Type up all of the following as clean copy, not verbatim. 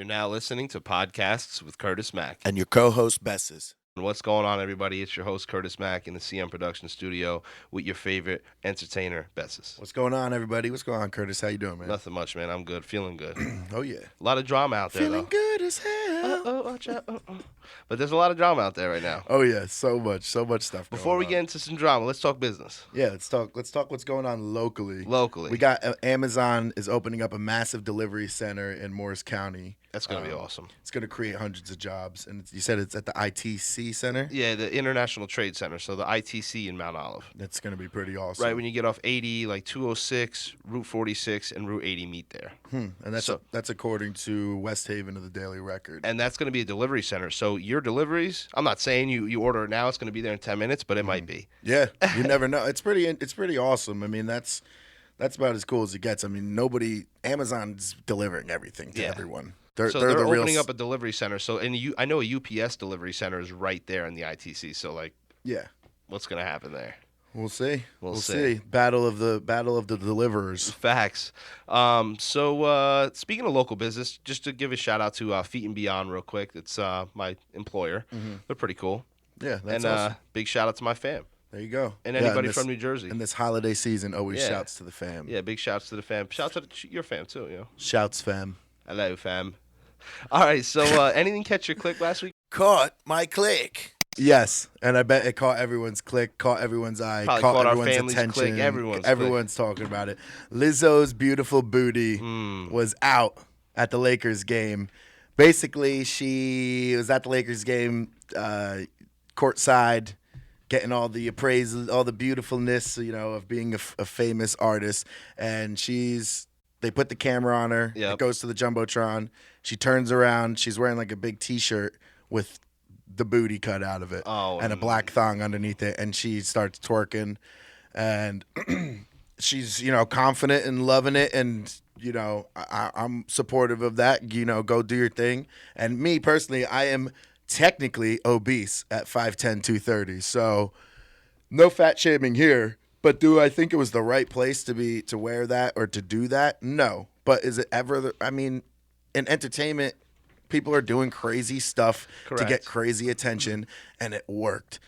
You're now listening to Podcasts with Curtis Mack. And your co-host, Bessas. And what's going on, everybody? It's your host, Curtis Mack, in the CM Production Studio with your favorite entertainer, Bessas. What's going on, everybody? What's going on, Curtis? How you doing, man? Nothing much, man. I'm good. Feeling good. Oh, yeah. A lot of drama out there, Feeling though. good as hell. Watch out. But there's a lot of drama out there right now. Oh, yeah. So much stuff Before we going get into some drama, let's talk business. Yeah, let's talk what's going on locally. Locally. We got Amazon is opening up a massive delivery center in Morris County. That's going to be awesome. It's going to create hundreds of jobs. And you said it's at the ITC Center? Yeah, the International Trade Center, so the ITC in Mount Olive. That's going to be pretty awesome. Right when you get off 80, like 206, Route 46, and Route 80 meet there. And that's according to West Haven of the Daily Record. And that's going to be a delivery center. So your deliveries, I'm not saying you order it now, it's going to be there in 10 minutes, but it might be. Yeah, you never know. It's pretty awesome. I mean, that's about as cool as it gets. I mean, Amazon's delivering everything to everyone. They're opening up a delivery center. So, I know a UPS delivery center is right there in the ITC. So, what's going to happen there? We'll see. We'll see. Battle of the deliverers. Facts. So speaking of local business, just to give a shout out to Feet and Beyond real quick. It's my employer. They're pretty cool. Yeah, that's and awesome. Big shout out to my fam. There you go. And anybody from New Jersey. And this holiday season always shouts to the fam. Yeah, big shouts to the fam. Shouts to your fam too. Shouts, fam. Hello, fam. All right, so anything catch your click last week? Caught my click. Yes, and I bet it caught everyone's click, caught everyone's eye, Probably caught our everyone's family's attention. click, everyone's talking about it. Lizzo's beautiful booty was out at the Lakers game. Basically, she was at the Lakers game, courtside, getting all the appraisal, all the beautifulness, of being a famous artist, and they put the camera on her. Yep. It goes to the Jumbotron. She turns around. She's wearing like a big T-shirt with the booty cut out of it and a black thong underneath it. And she starts twerking. And she's, confident and loving it. And, I'm supportive of that. Go do your thing. And me personally, I am technically obese at 5'10", 230. So no fat shaming here. But do I think it was the right place to wear that or to do that? No. But is it ever? In entertainment, people are doing crazy stuff to get crazy attention, and it worked.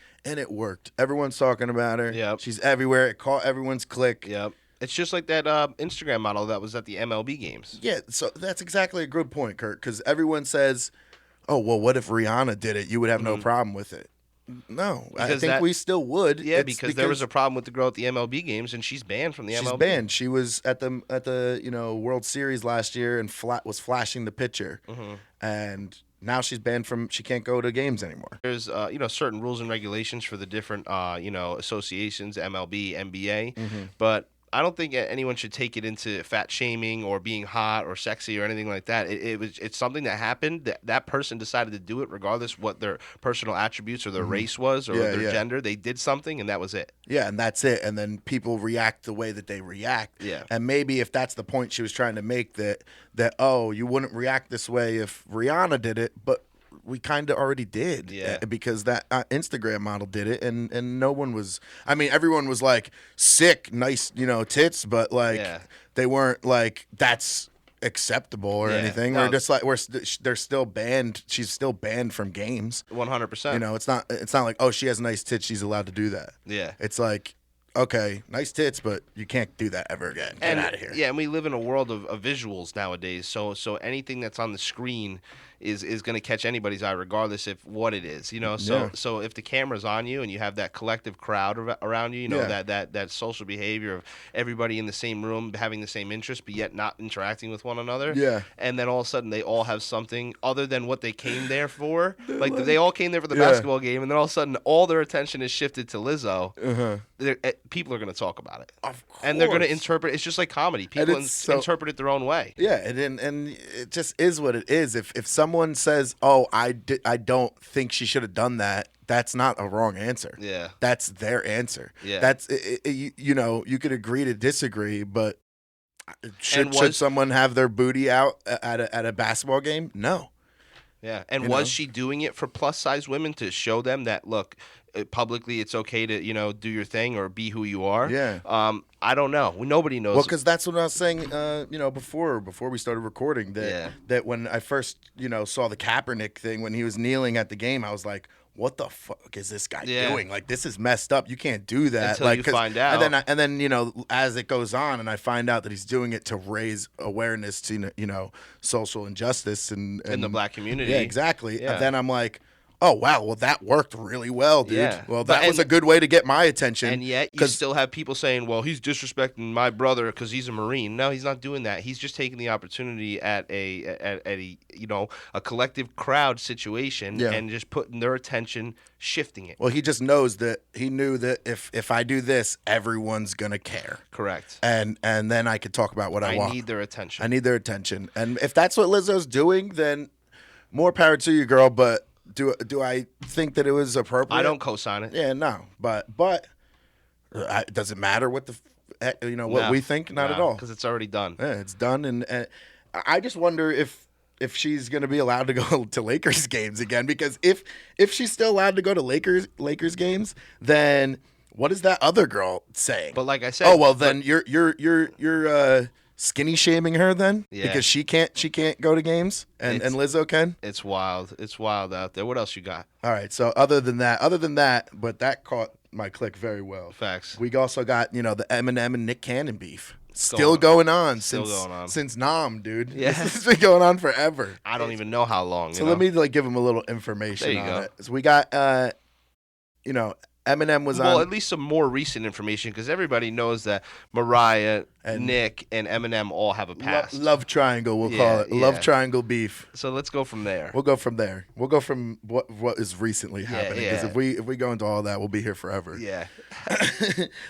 Everyone's talking about her. Yep. She's everywhere. It caught everyone's click. Yep. It's just like that Instagram model that was at the MLB games. Yeah, so that's exactly a good point, Kurt, because everyone says, oh, well, what if Rihanna did it? You would have no problem with it. No, I think we still would. Yeah, because there was a problem with the girl at the MLB games, and she's banned from the MLB. She's banned. She was at the World Series last year and was flashing the pitcher, and now she's banned from. She can't go to games anymore. There's certain rules and regulations for the different associations, MLB, NBA, but I don't think anyone should take it into fat shaming or being hot or sexy or anything like that. It's something that happened. That person decided to do it regardless what their personal attributes or their race was or their gender. They did something, and that was it. Yeah, and that's it. And then people react the way that they react. Yeah. And maybe if that's the point she was trying to make, that you wouldn't react this way if Rihanna did it, but we kind of already did, because that Instagram model did it, and no one was. I mean, everyone was like, sick, nice, tits, but they weren't like that's acceptable or anything. Or just like they're still banned. She's still banned from games. 100%. It's not like, oh, she has nice tits, she's allowed to do that. Yeah. It's like, okay, nice tits, but you can't do that ever again. Get out of here. Yeah, and we live in a world of visuals nowadays. So anything that's on the screen is going to catch anybody's eye, regardless of what it is. So if the camera's on you and you have that collective crowd around you, that social behavior of everybody in the same room having the same interest, but yet not interacting with one another. Yeah. And then all of a sudden they all have something other than what they came there for. Like they all came there for the basketball game, and then all of a sudden all their attention is shifted to Lizzo. People are going to talk about it. Of course. And they're going to interpret. It's just like comedy. People interpret it their own way. Yeah, and it just is what it is. If someone says, "Oh, I don't think she should have done that," that's not a wrong answer. Yeah, that's their answer. Yeah, that's you could agree to disagree, but should someone have their booty out at a basketball game? No. Yeah, and was she doing it for plus size women to show them that look, publicly it's okay to do your thing or be who you are? Yeah. I don't know. Nobody knows. Well, because that's what I was saying. Before we started recording that when I first saw the Kaepernick thing when he was kneeling at the game, I was like, what the fuck is this guy doing? Like, this is messed up. You can't do that. Until you find out. And then as it goes on, and I find out that he's doing it to raise awareness to social injustice and in the black community. Yeah, exactly. Yeah. And then I'm like, oh, wow, well, that worked really well, dude. Yeah. Well, that was a good way to get my attention. And yet you still have people saying, well, he's disrespecting my brother because he's a Marine. No, he's not doing that. He's just taking the opportunity at a collective crowd situation and just putting their attention, shifting it. Well, he just knows that he knew that if I do this, everyone's going to care. Correct. And then I could talk about what I want. I need their attention. I need their attention. And if that's what Lizzo's doing, then more power to you, girl, but do I think that it was appropriate? I don't co-sign it. Yeah, no. But does it matter what what we think? Not at all. Because it's already done. Yeah, it's done. And I just wonder if she's going to be allowed to go to Lakers games again, because if she's still allowed to go to Lakers games, then what is that other girl saying? But like I said, oh well, then you're skinny shaming her then because she can't go to games and Lizzo can. It's wild. It's wild out there. What else you got? All right. So other than that, but that caught my click very well. Facts. We also got the Eminem and Nick Cannon beef. Still going on since Nam, dude. Yeah. This has been going on forever. I don't even know how long. So let me give him a little information on it. So we got Eminem was on. Well, at least some more recent information, because everybody knows that Mariah, and Nick, and Eminem all have a past. Love triangle, we'll call it. Love triangle beef. So let's go from there. We'll go from there. We'll go from what is recently happening. Because if we go into all that, we'll be here forever. Yeah.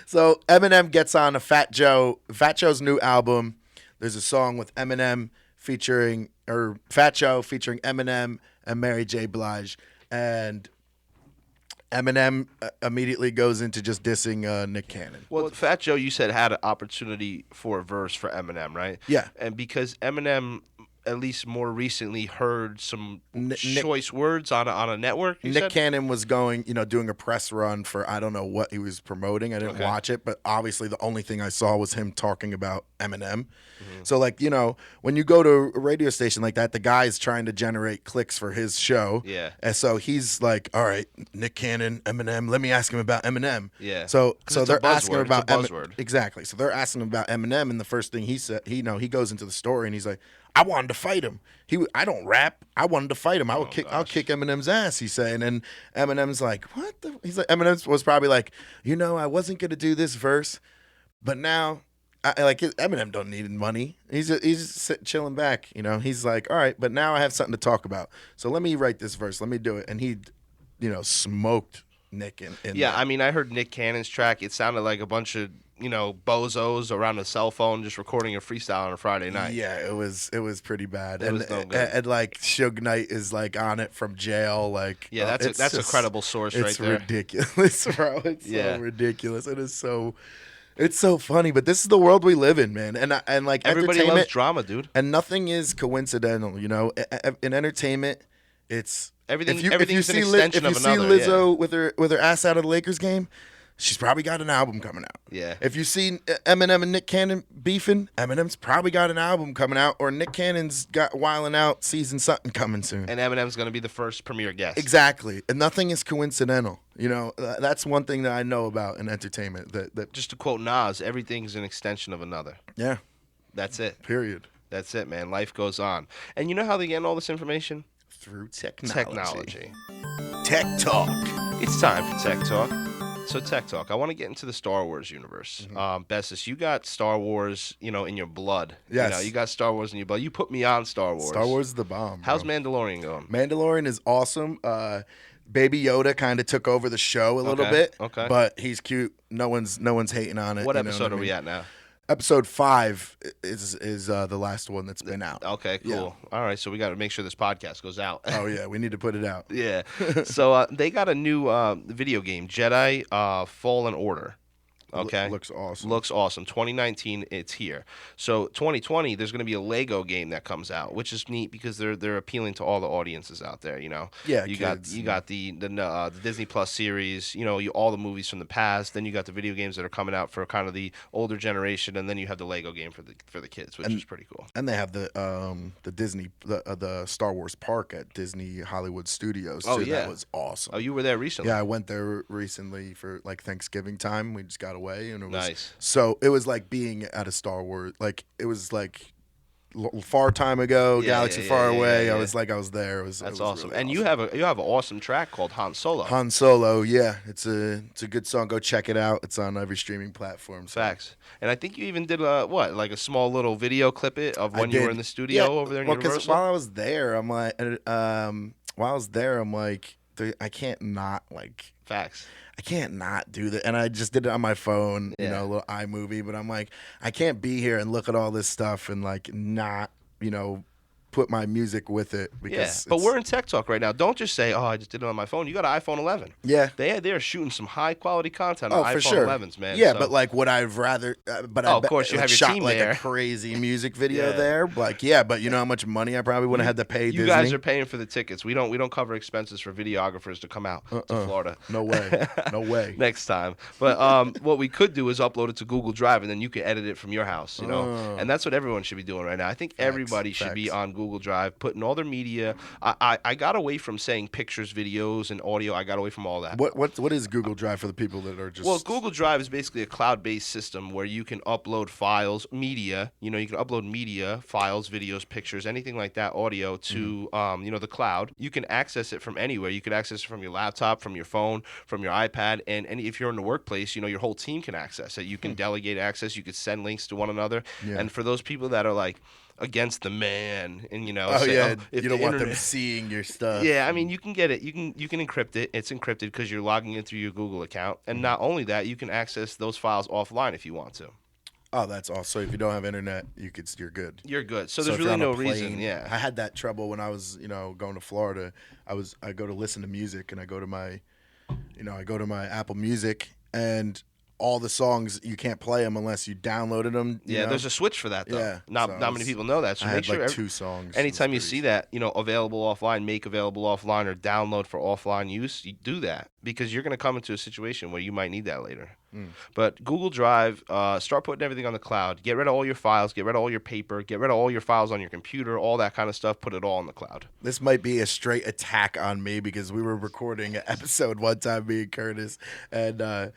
So Eminem gets on Fat Joe's new album. There's a song with Eminem Fat Joe featuring Eminem and Mary J. Blige. And Eminem immediately goes into just dissing Nick Cannon. Well, Fat Joe, you said, had an opportunity for a verse for Eminem, right? Yeah. And because Eminem, at least more recently, heard some choice words on a network, Nick Cannon was doing a press run for, I don't know what he was promoting. I didn't watch it, but obviously the only thing I saw was him talking about Eminem. Mm-hmm. So, when you go to a radio station like that, the guy's trying to generate clicks for his show. Yeah. And so he's like, all right, Nick Cannon, Eminem, let me ask him about Eminem. Yeah. So they're asking him about Eminem. Exactly. So they're asking him about Eminem, and the first thing he said, he goes into the story and he's like, I wanted to fight him. I don't rap. I wanted to fight him. I'll kick Eminem's ass, he's saying. And Eminem's like, what the? He's like, Eminem was probably like, I wasn't going to do this verse, but now, Eminem don't need money. He's just chilling back, He's like, all right, but now I have something to talk about. So let me write this verse. Let me do it. And he, smoked Nick in Yeah, that. I mean, I heard Nick Cannon's track. It sounded like a bunch of bozos around a cell phone just recording a freestyle on a Friday night. Yeah, it was pretty bad. It was no good. And Suge Knight is on it from jail. That's a credible source right there. It's ridiculous, bro. It's so ridiculous. It is so. It's so funny, but this is the world we live in, man. And everybody loves drama, dude. And nothing is coincidental, In entertainment, it's everything. If Everything's you an see extension of another. If you see Lizzo with her ass out of the Lakers game, she's probably got an album coming out. Yeah. If you see Eminem and Nick Cannon beefing, Eminem's probably got an album coming out, or Nick Cannon's got Wildin' Out season something coming soon. And Eminem's going to be the first premier guest. Exactly. And nothing is coincidental. That's one thing that I know about in entertainment. That just to quote Nas, everything's an extension of another. Yeah. That's it. Period. That's it, man. Life goes on. And you know how they get all this information? Through technology. Tech Talk. It's time for Tech Talk. So Tech Talk, I want to get into the Star Wars universe. Mm-hmm. Bessas, you got Star Wars, in your blood. Yes. You got Star Wars in your blood. You put me on Star Wars. Star Wars is the bomb. How's Mandalorian going? Mandalorian is awesome. Baby Yoda kind of took over the show a little bit. Okay. But he's cute. No one's hating on it. What episode are we at now? Episode 5 is the last one that's been out. Okay, cool. Yeah. All right, so we got to make sure this podcast goes out. Oh yeah, we need to put it out. Yeah. So they got a new video game, Jedi Fallen Order. Okay, looks awesome. Looks awesome. 2019, it's here. So 2020, there's going to be a Lego game that comes out, which is neat because they're appealing to all the audiences out there. You know, yeah, you kids, got the Disney Plus series. You know, all the movies from the past. Then you got the video games that are coming out for kind of the older generation, and then you have the Lego game for the kids, which is pretty cool. And they have the Disney the Star Wars park at Disney Hollywood Studios. Too. Oh yeah, that was awesome. Oh, you were there recently? Yeah, I went there recently for like Thanksgiving time. We just got away, and it was nice. So it was like being at a Star Wars. Like it was like far time ago, galaxy far away. I was there. That's awesome. Really and awesome. you have an awesome track called Han Solo. Han Solo, yeah, it's a good song. Go check it out. It's on every streaming platform. So. Facts. And I think you even did like a small little video clip of when you were in the studio over there in Universal. While I was there, I'm like, I can't not like. Facts. I can't not do that. And I just did it on my phone, a little iMovie. But I'm like, I can't be here and look at all this stuff and like not, put my music with it. Because but we're in Tech Talk right now. Don't just say, I just did it on my phone. You got an iPhone 11. Yeah. They're shooting some high-quality content on iPhone 11s, man. Yeah, so. But like, would I rather... of course, you have your shot team like there. a crazy music video there. Like, yeah, but you know how much money I probably would have had to pay Disney? You guys are paying for the tickets. We don't cover expenses for videographers to come out to Florida. No way. No way. Next time. But what we could do is upload it to Google Drive, and then you can edit it from your house, And that's what everyone should be doing right now. I think everybody should be on Google Drive, putting all their media. I got away from saying pictures, videos, and audio. I got away from all that. What is Google Drive for the people that are just... Well, Google Drive is basically a cloud-based system where you can upload files, media. You can upload media, files, videos, pictures, anything like that, audio to the cloud. You can access it from anywhere. You can access it from your laptop, from your phone, from your iPad, and if you're in the workplace, your whole team can access it. You can delegate access. You could send links to one another. Yeah. And for those people that are like against the man, and if you don't want them seeing your stuff. Yeah, I mean, you can get it. You can encrypt it. It's encrypted because you're logging in through your Google account, and not only that, you can access those files offline if you want to. Oh, that's awesome. So if you don't have internet, you're good. You're good. So there's really no reason. Yeah, I had that trouble when I was going to Florida. I go to listen to music, and I go to my Apple Music, and all the songs, you can't play them unless you downloaded them. There's a switch for that, though. Yeah, not many people know that. So make sure 2 songs. Anytime you see that, available offline, make available offline, or download for offline use, you do that because you're going to come into a situation where you might need that later. But Google Drive, start putting everything on the cloud. Get rid of all your files. Get rid of all your paper. Get rid of all your files on your computer. All that kind of stuff. Put it all in the cloud. This might be a straight attack on me because we were recording an episode one time, me and Curtis, and.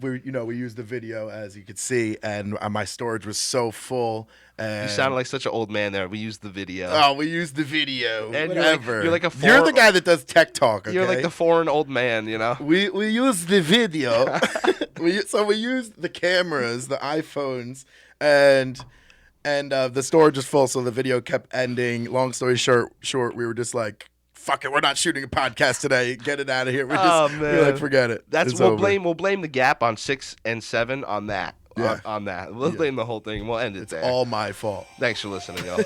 We used the video, as you could see, and my storage was so full. And you sounded like such an old man there. We used the video. Oh, we used the video. And whatever. You're the guy that does Tech Talk. Okay? You're like the foreign old man, We used the video. we used the cameras, the iPhones, and the storage was full, so the video kept ending. Long story short, we were just like, fuck it, we're not shooting a podcast today. Get it out of here. We're like, forget it. We'll blame the gap on 6 and 7 on that. Yeah. On that. We'll blame the whole thing. We'll end it there. It's all my fault. Thanks for listening, y'all.